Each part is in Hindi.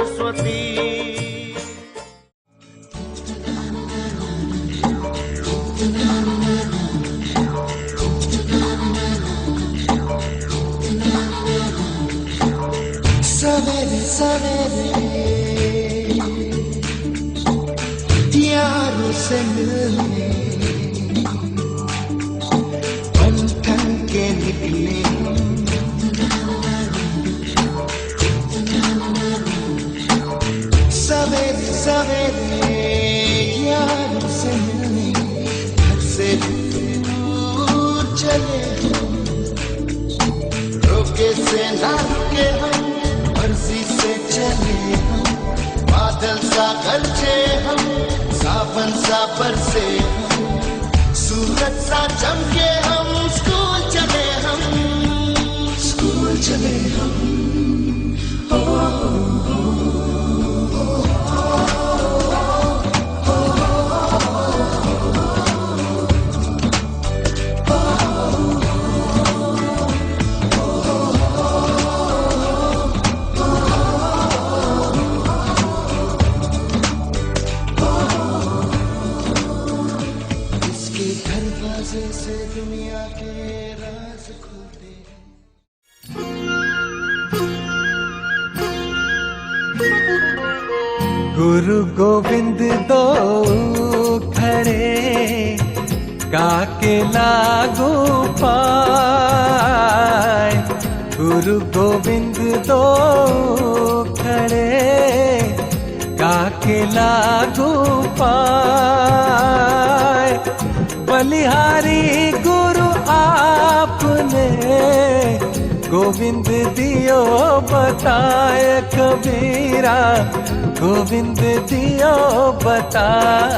सरस्वती। सवेरे सवेरे यारों से मिलने बन ठन के निकले, सवेरे सवेरे यारों से मिलने घर से दूर चले, रोके से ना रुके हम, मर्जी से चले हम, बादल सा गरजे हम, सावन सा बरसे हम, सूरज सा चमके हम, स्कूल चले हम, स्कूल चले हम। से दुनिया के राज खुलते गुरु गोविंद दो खड़े काके लागू पाए, गुरु गोविंद दो खड़े काके लागू पाए, बलिहारी गुरु आपने गोविंद दियो बताए, कबीरा गोविंद दियो बताए।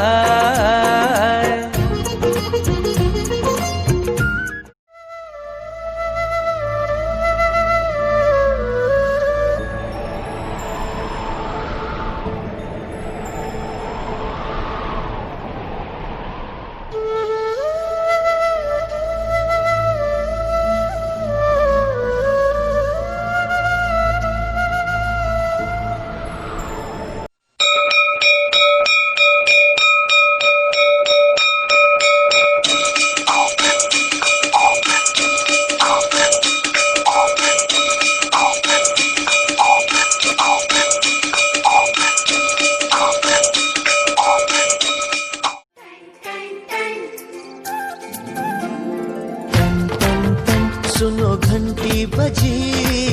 सुनो घंटी बजी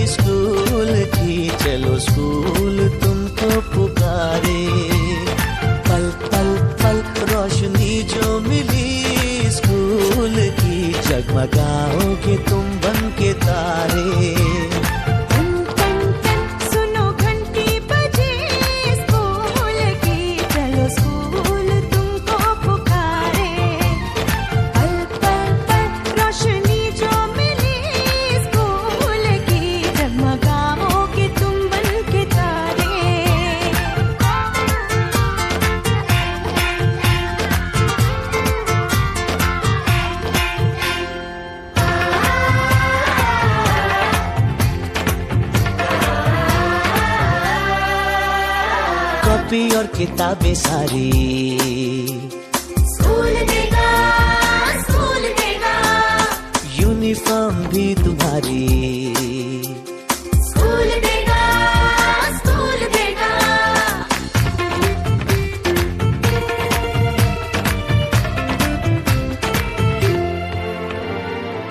स्कूल की, चलो स्कूल तुमको पुकारे, पल पल पल रोशनी जो मिली स्कूल की, जगमगाओगे तुम बन के तारे। कॉपी और किताबें सारी स्कूल देगा, स्कूल देगा, यूनिफॉर्म भी तुम्हारी स्कूल देगा, स्कूल देगा।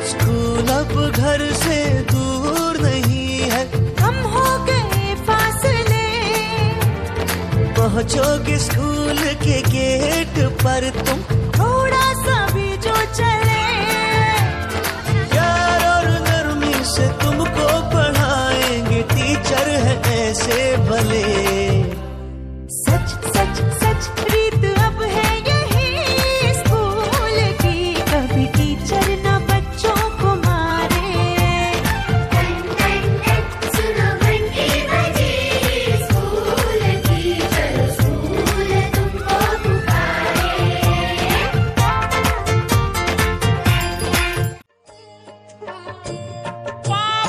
स्कूल अब घर से दूर नहीं है, कम हो गए फासले, पहुंचोगे स्कूल के गेट पर तुम, थोड़ा सा भी जो चले, प्यार और नरमी से तुमको पढ़ाएंगे टीचर है ऐसे भले। सच सच सच रीत अब है यही स्कूल की, कभी टीचर न बच्चों को मारे। सुनो घंटी बजी स्कूल की, चलो स्कूल तुमको पुकारे।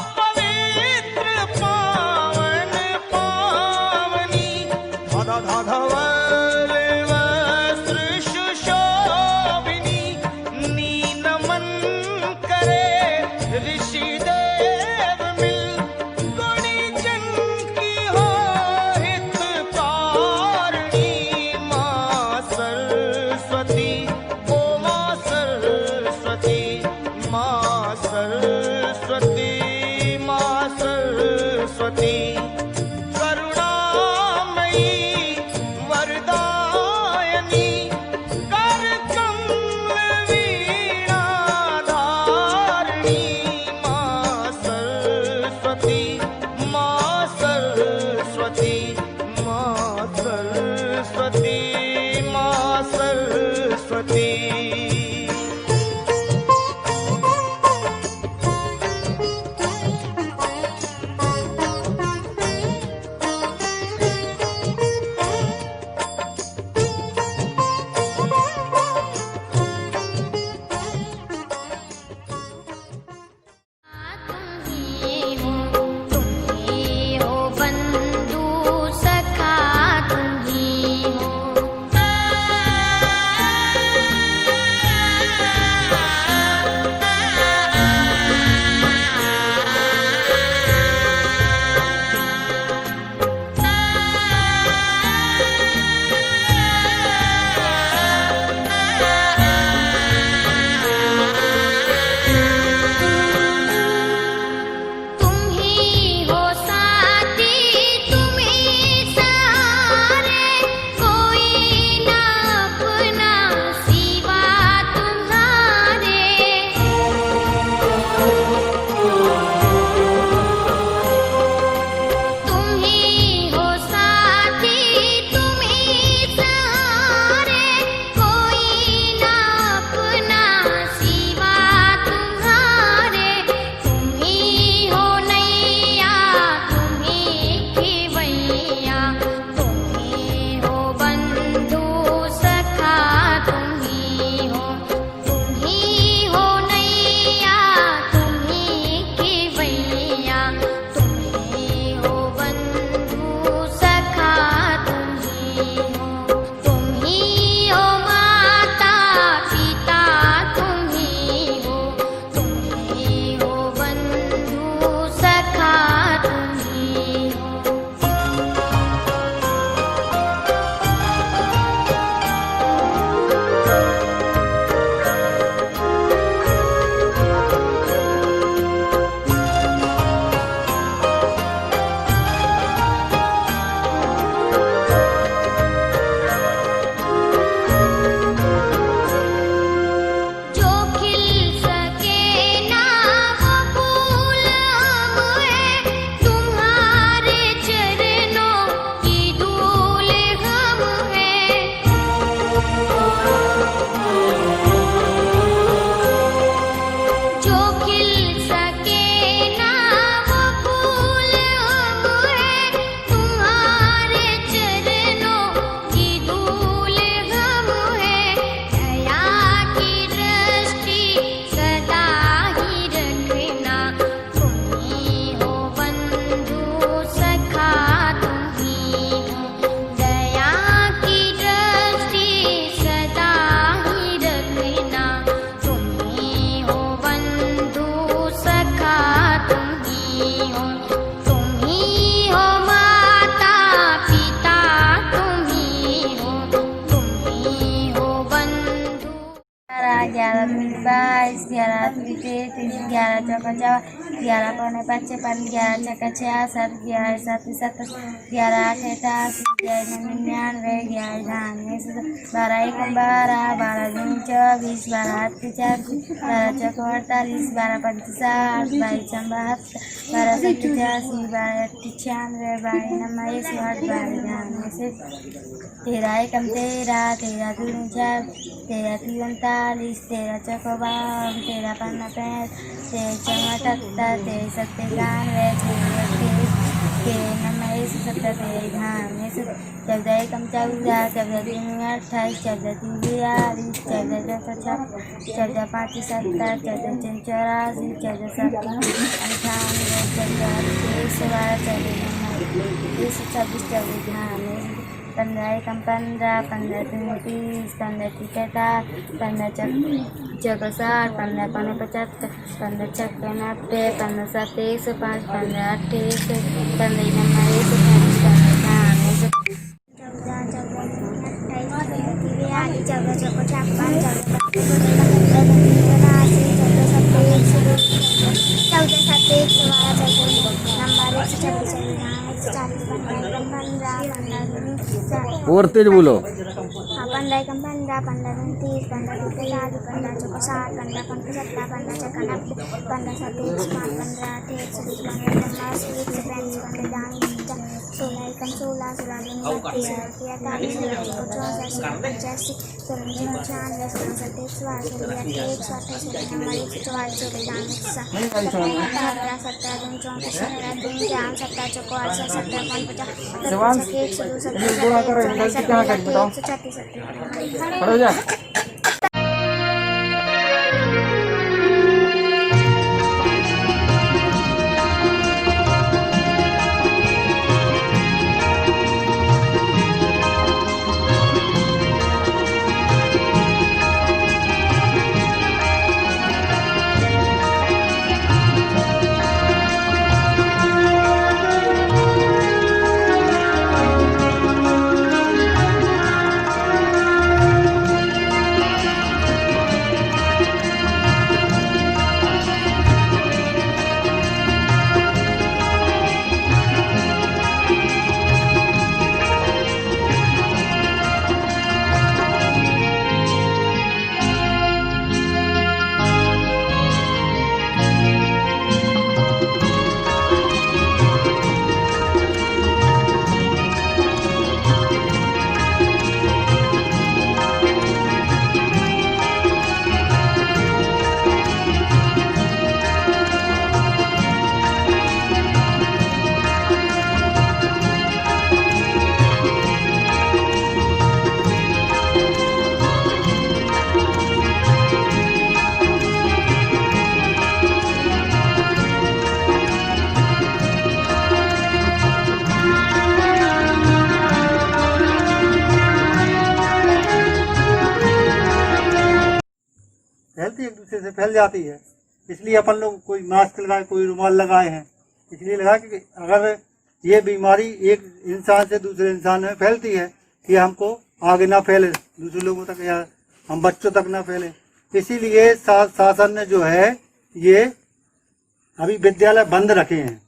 पवित्र पावन पानी राधा धवल वस्त्र सुशोभिनी नीनमन करे ऋषि देव मिल गुणी चंकी हो हितकारिणी माँ सरस्वती ओ माँ सरस्वती माँ सरस्वती माँ सरस्वती करुणामयी वरदायनी कर कमल वीणाधारिणी माँ सरस्वती माँ सरस्वती माँ सरस्वती माँ सरस्वती। तुम्ही हो बंधु सखा तुम्ही हो। तुम्ही हो साथी तुम्ही सहारे कोई ना अपना सिवा तुम्हारे। तुम्ही हो साथी तुम्ही सहारे कोई ना अपना सिवा तुम्हारे। तुम्ही हो नैया तुम्ही खिवैया तुम्ही हो बंधु सखा तुम्ही हो। तुम्ही हो नैया तुम्ही खिवैया तुम्ही हो बंधु सखा तुम्ही हो। तुम्ही हो माता पिता तुम्ही हो। तुम्ही हो बंधु सखा तुम्ही हो। जो खिल सके ना वो फूल हम हैं तुम्हारे चरणों की धूल हम हैं। जो खिल सके ना वो फूल हम हैं तुम्हारे चरणों की धूल हम हैं। दया की दृष्टि सदा ही रखना तुम्ही हो बंधु सखा तुम्ही हो। दया की दृष्टि सदा ही रखना तुम्ही हो बंधु सखा तुम्ही हो। तुम्ही हो माता पिता तुम्ही हो। तुम्ही हो बंधु 11, 11, 22, 23, 11, 24, 11, पौने 5, 11, 6, 7, 11, 7, 7, 11, 8, 88, 11, 99, 11, 12, 1, 12, 12, 2, 24, 12, 8, 40, 12, 4, 48, 12, 5, 60, 22, 72, 12, 87, 12, 96, 12, 99, 13, 1, 13, 13, 2, 4, 13, 3, 39, 13, 4, 52, 13, 5, 13, 4, 78, 13, 7, 91, 13, 17, 14, 14, 1, 14, 14, 2, 28, 14, 3, 42, 14, 4, 14, 5, 17, 14, 6, 84, 14, 7, 98, 14, 23, 12, 14, 26, 14, 28, 15 एकम 15, 15 दूनी 30, 15 तीन 60, 15 चौको 60, 15 पौने 75, 15 छक्के 90, 15 सात 105, 15 8 100, 15 9 140, और तेज बोलो। 15 एकम 15, 15 दूनी 30, 15 तीन 40, 15 चौको 60, 15 पौने 75, 15 छक्का 90, 15 सात 105, 15 8 120, 15 135, 15 16 एकम 16, 16 दूनी 32, 48, 64, 65, 16 96, 16 सात 120, 16 128, 16 17 दूनी 34, 17 दूनी 17 चौको 8, 17 पौने 50, खड़ो जा। फैलती एक दूसरे से फैल जाती है, इसलिए अपन लोग कोई मास्क लगाए, कोई रुमाल लगाए हैं, इसलिए लगा कि अगर ये बीमारी एक इंसान से दूसरे इंसान में फैलती है कि हमको आगे ना फैले, दूसरे लोगों तक या हम बच्चों तक ना फैले, इसीलिए शासन ने जो है ये अभी विद्यालय बंद रखे हैं।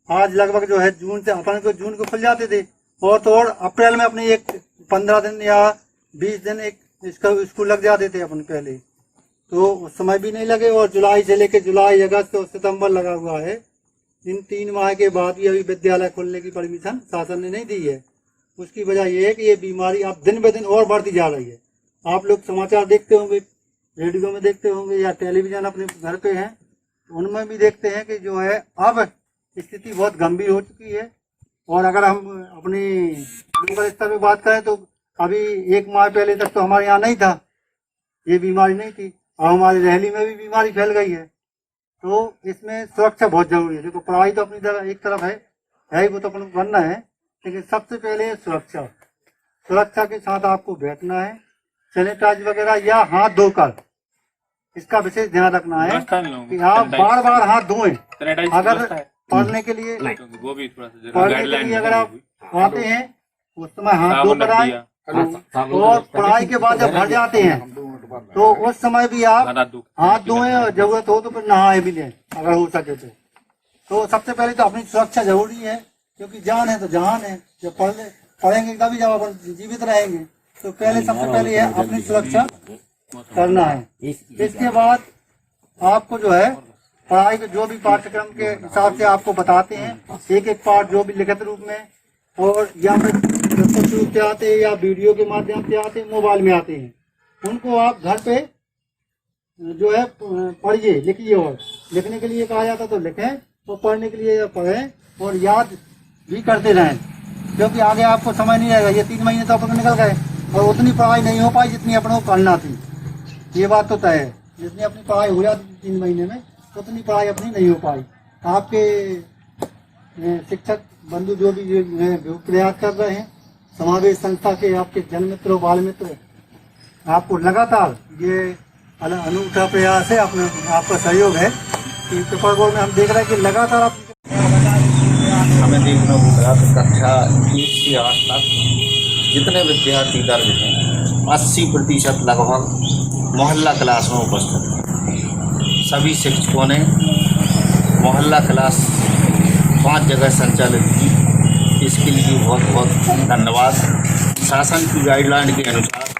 आज लगभग जो है जून से अपन को जून को खुल जाते थे और तो और अप्रैल में अपने एक 15 दिन या 20 दिन एक इसका स्कूल लग जाते थे अपन पहले, तो उस समय भी नहीं लगे और जुलाई से लेके जुलाई अगस्त और सितंबर लगा हुआ है। इन 3 माह के बाद भी अभी विद्यालय खोलने की परमिशन शासन ने नहीं दी है। उसकी वजह यह है कि ये बीमारी अब दिन ब दिन और बढ़ती जा रही है। आप लोग समाचार देखते होंगे, रेडियो में देखते होंगे या टेलीविजन अपने घर पे हैं, उनमें भी देखते हैं कि जो है अब स्थिति बहुत गंभीर हो चुकी है। और अगर हम अपनी लोकल स्तर पे बात करें तो अभी 1 माह पहले तक तो हमारे यहाँ नहीं था, ये बीमारी नहीं थी, और हमारी रहली में भी बीमारी फैल गई है। तो इसमें सुरक्षा बहुत जरूरी है। देखो पढ़ाई तो अपनी तरह एक तरफ है वो तो अपन को करना है, लेकिन सबसे पहले सुरक्षा के साथ आपको बैठना है, सैनिटाइज वगैरह या हाथ धोकर, इसका विशेष ध्यान रखना है कि आप बार बार हाथ धोएं। अगर पढ़ने के लिए अगर आप आते हैं उस समय हाथ धोकर आए, और पढ़ाई के बाद जब घर जाते हैं तो उस समय भी आप हाथ धोएं, और जरूरत हो तो फिर नहाए भी लें अगर हो सके तो सबसे पहले तो अपनी सुरक्षा जरूरी है, क्योंकि जान है तो जहान है। जब पढ़ेंगे तभी जब अपन जीवित रहेंगे, तो पहले सबसे पहले है अपनी सुरक्षा करना है। इसके बाद आपको जो है पढ़ाई के जो भी पाठ्यक्रम के हिसाब से आपको बताते हैं, एक एक पाठ जो भी लिखित रूप में और या फिर प्रत्यक्ष रूप से आते हैं या वीडियो के माध्यम से आते हैं, मोबाइल में आते हैं, उनको आप घर पे जो है पढ़िए, लिखिए। और लिखने के लिए कहा जाता तो लिखें, और पढ़ने के लिए पढ़ें और याद भी करते रहें, क्योंकि आगे आपको समय नहीं रहेगा। ये 3 महीने तो अपन निकल गए और उतनी पढ़ाई नहीं हो पाई जितनी अपन को करना थी, ये बात तो तय है। जितनी अपनी पढ़ाई हो जाती थी 3 महीने में, उतनी पढ़ाई अपनी नहीं हो पाई। आपके शिक्षक बंधु जो भी प्रयास कर रहे हैं, समावेश संस्था के आपके जन मित्र बाल मित्र आपको लगातार ये अनूठा प्रयास है, अपना आपका सहयोग है कि पिपरगोड़ में हम देख रहे हैं कि लगातार आप हमें देखने को मिला कि कक्षा 1 से 8 तक जितने विद्यार्थी दर्ज हैं 80% लगभग मोहल्ला क्लास में उपस्थित हैं। सभी शिक्षकों ने मोहल्ला क्लास 5 जगह संचालित की, इसके लिए बहुत बहुत धन्यवाद। शासन की गाइडलाइन के अनुसार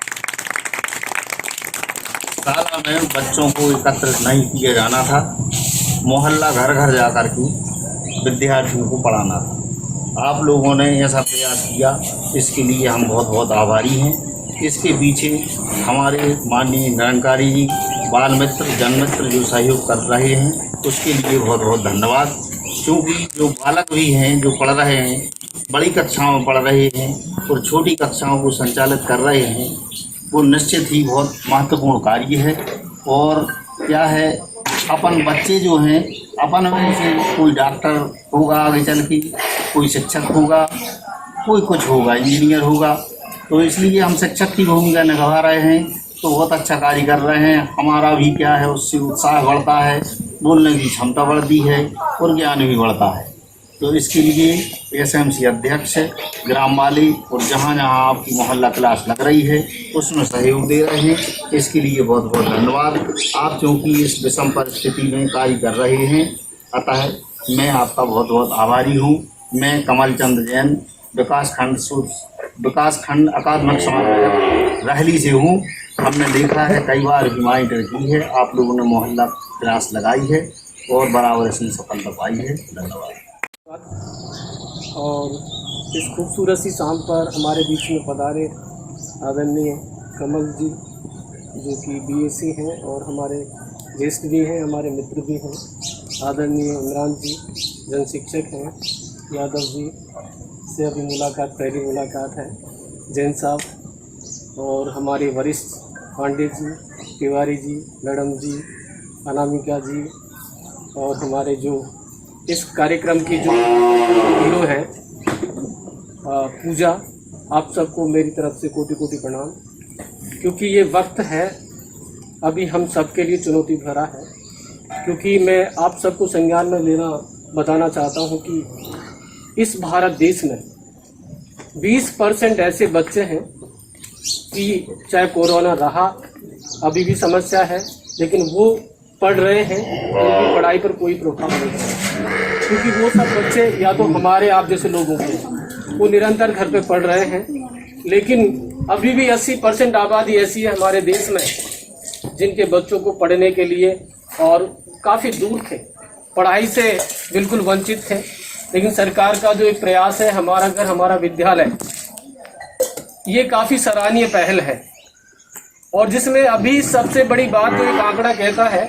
शाला में बच्चों को एकत्रित नहीं किया जाना था, मोहल्ला घर घर जाकर के विद्यार्थियों को पढ़ाना था। आप लोगों ने ऐसा प्रयास किया, इसके लिए हम बहुत बहुत आभारी हैं। इसके पीछे हमारे माननीय निरंकारी जी, बाल मित्र, जन मित्र जो सहयोग कर रहे हैं, उसके लिए बहुत बहुत धन्यवाद। क्योंकि जो बालक भी हैं जो पढ़ रहे हैं, बड़ी कक्षाओं में पढ़ रहे हैं और छोटी कक्षाओं को संचालित कर रहे हैं, वो निश्चित ही बहुत महत्वपूर्ण कार्य है। और क्या है, अपन बच्चे जो हैं अपन में से कोई डॉक्टर होगा, आगे चल के कोई शिक्षक होगा, कोई कुछ होगा, इंजीनियर होगा। तो इसलिए हम शिक्षक की भूमिका निभा रहे हैं, तो बहुत अच्छा कार्य कर रहे हैं। हमारा भी क्या है, उससे उत्साह बढ़ता है, बोलने की क्षमता बढ़ती है और ज्ञान भी बढ़ता है। तो इसके लिए एसएमसी अध्यक्ष, ग्राम वाले और जहाँ जहाँ आपकी मोहल्ला क्लास लग रही है उसमें सहयोग दे रहे हैं, इसके लिए बहुत बहुत धन्यवाद। आप क्योंकि इस विषम परिस्थिति में कार्य कर रहे हैं, अतः मैं आपका बहुत बहुत आभारी हूँ। मैं कमल चंद जैन विकासखंड अकादमिक समाज रहली से हूँ। हमने देखा है, कई बार रिमाइंडर की है, आप लोगों ने मोहल्ला क्लास लगाई है और बराबर इसमें सफलता पाई है। धन्यवाद। और इस खूबसूरत सी शाम पर हमारे बीच में पधारे आदरणीय कमल जी, जो कि बीएससी हैं और हमारे ज्येष्ठ भी हैं, हमारे मित्र भी हैं। आदरणीय इमरान जी जन शिक्षक हैं, यादव जी से अभी पहली मुलाकात है, जैन साहब और हमारे वरिष्ठ पांडे जी, तिवारी जी, मैडम जी, अनामिका जी और हमारे जो इस कार्यक्रम की जो हीरो है पूजा, आप सबको मेरी तरफ से कोटि कोटि प्रणाम। क्योंकि ये वक्त है अभी हम सबके लिए चुनौती भरा है, क्योंकि मैं आप सबको संज्ञान में बताना चाहता हूँ कि इस भारत देश में 20% ऐसे बच्चे हैं कि चाहे कोरोना रहा, अभी भी समस्या है, लेकिन वो पढ़ रहे हैं, उनकी पढ़ाई पर कोई प्रभाव नहीं है। क्योंकि वो सब बच्चे या तो हमारे आप जैसे लोगों के वो निरंतर घर पे पढ़ रहे हैं, लेकिन अभी भी 80% आबादी ऐसी है हमारे देश में जिनके बच्चों को पढ़ने के लिए और काफ़ी दूर थे, पढ़ाई से बिल्कुल वंचित थे। लेकिन सरकार का जो एक प्रयास है, हमारा घर हमारा विद्यालय, ये काफ़ी सराहनीय पहल है। और जिसमें अभी सबसे बड़ी बात जो एक आंकड़ा कहता है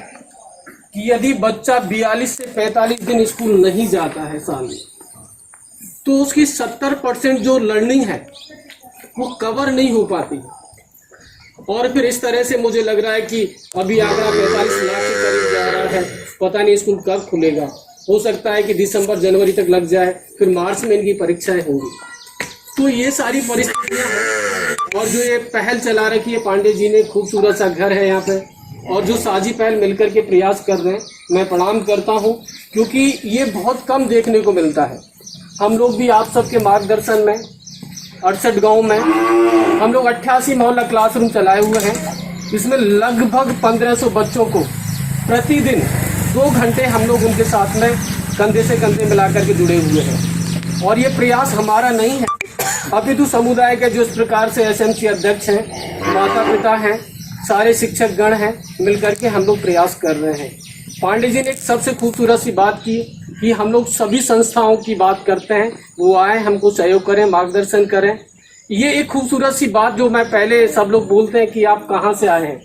कि यदि बच्चा 42 से 45 दिन स्कूल नहीं जाता है साल में, तो उसकी 70% जो लर्निंग है वो कवर नहीं हो पाती। और फिर इस तरह से मुझे लग रहा है कि अभी आंकड़ा 45 लाख के करीब जा रहा है, पता नहीं स्कूल कब खुलेगा। हो सकता है कि दिसंबर जनवरी तक लग जाए, फिर मार्च में इनकी परीक्षाएं होंगी। तो ये सारी परिस्थितियां हैं। और जो ये पहल चला रखी है पांडे जी ने, खूबसूरत सा घर है यहाँ पे, और जो साझी पहल मिलकर के प्रयास कर रहे हैं, मैं प्रणाम करता हूँ, क्योंकि ये बहुत कम देखने को मिलता है। हम लोग भी आप सबके मार्गदर्शन में 68 गाँव में हम लोग 88 मोहल्ला क्लासरूम चलाए हुए हैं। इसमें लगभग 1500 बच्चों को प्रतिदिन 2 घंटे हम लोग उनके साथ में कंधे से कंधे मिलाकर के जुड़े हुए हैं। और ये प्रयास हमारा नहीं है, अपितु समुदाय के जो इस प्रकार से एसएमसी अध्यक्ष हैं, माता पिता हैं, सारे शिक्षक गण हैं, मिलकर के हम लोग प्रयास कर रहे हैं। पांडे जी ने एक सबसे खूबसूरत सी बात की कि हम लोग सभी संस्थाओं की बात करते हैं, वो आए हमको सहयोग करें, मार्गदर्शन करें। ये एक खूबसूरत सी बात जो मैं पहले सब लोग बोलते हैं कि आप कहाँ से आए हैं,